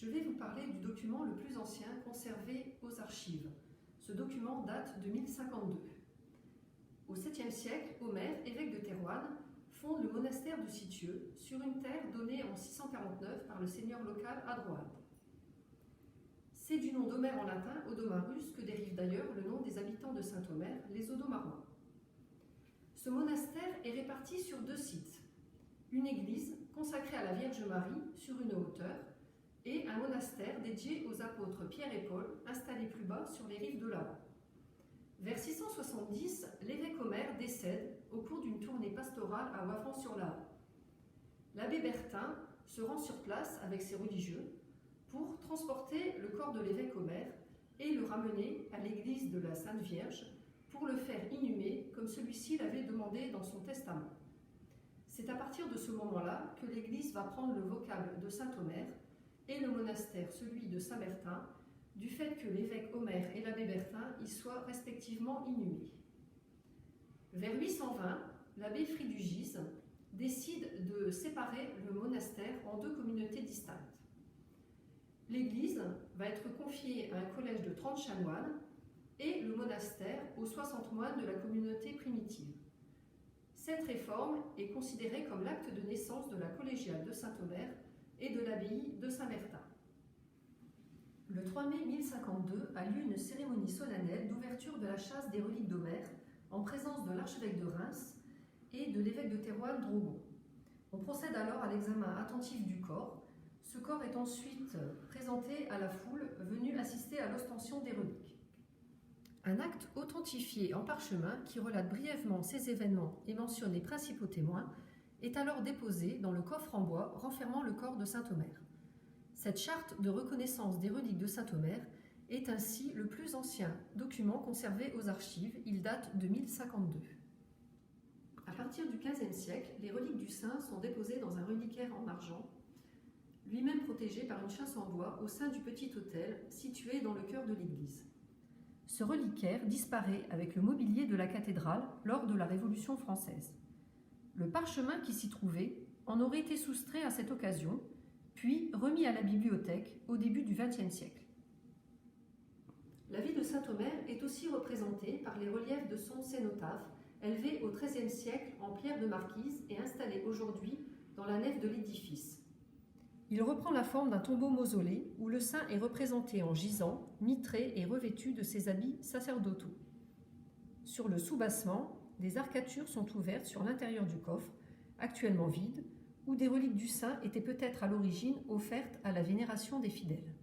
Je vais vous parler du document le plus ancien conservé aux archives. Ce document date de 1052. Au 7e siècle, Omer, évêque de Thérouanne, fonde le monastère de Citieux sur une terre donnée en 649 par le seigneur local Adroad. C'est du nom d'Omer en latin, Odomarus, que dérive d'ailleurs le nom des habitants de Saint-Omer, les Odomarois. Ce monastère est réparti sur 2 sites. Une église consacrée à la Vierge Marie sur une hauteur et un monastère dédié aux apôtres Pierre et Paul, installé plus bas sur les rives de l'Ain. Vers 670, l'évêque Omer décède au cours d'une tournée pastorale à Wavran-sur-l'Ain. L'abbé Bertin se rend sur place avec ses religieux pour transporter le corps de l'évêque Omer et le ramener à l'église de la Sainte Vierge pour le faire inhumer comme celui-ci l'avait demandé dans son testament. C'est à partir de ce moment-là que l'église va prendre le vocable de Saint-Omer et le monastère celui de Saint-Bertin, du fait que l'évêque Omer et l'abbé Bertin y soient respectivement inhumés. Vers 820, l'abbé Fridugis décide de séparer le monastère en 2 communautés distinctes. L'église va être confiée à un collège de 30 chanoines et le monastère aux 60 moines de la communauté primitive. Cette réforme est considérée comme l'acte de naissance de la collégiale de Saint-Omer et de l'abbaye de Saint-Bertin. Le 3 mai 1052 a lieu une cérémonie solennelle d'ouverture de la chasse des reliques d'Omer en présence de l'archevêque de Reims et de l'évêque de Thérouanne Drogon. On procède alors à l'examen attentif du corps. Ce corps est ensuite présenté à la foule venue assister à l'ostension des reliques. Un acte authentifié en parchemin qui relate brièvement ces événements et mentionne les principaux témoins est alors déposé dans le coffre en bois renfermant le corps de Saint-Omer. Cette charte de reconnaissance des reliques de Saint-Omer est ainsi le plus ancien document conservé aux archives. Il date de 1052. À partir du XVe siècle, les reliques du saint sont déposées dans un reliquaire en argent, lui-même protégé par une châsse en bois au sein du petit autel situé dans le chœur de l'église. Ce reliquaire disparaît avec le mobilier de la cathédrale lors de la Révolution française. Le parchemin qui s'y trouvait en aurait été soustrait à cette occasion, puis remis à la bibliothèque au début du XXe siècle. La vie de Saint-Omer est aussi représentée par les reliefs de son cénotaphe, élevé au XIIIe siècle en pierre de marquise et installé aujourd'hui dans la nef de l'édifice. Il reprend la forme d'un tombeau mausolée où le saint est représenté en gisant, mitré et revêtu de ses habits sacerdotaux. Sur le soubassement, des arcatures sont ouvertes sur l'intérieur du coffre, actuellement vide, où des reliques du saint étaient peut-être à l'origine offertes à la vénération des fidèles.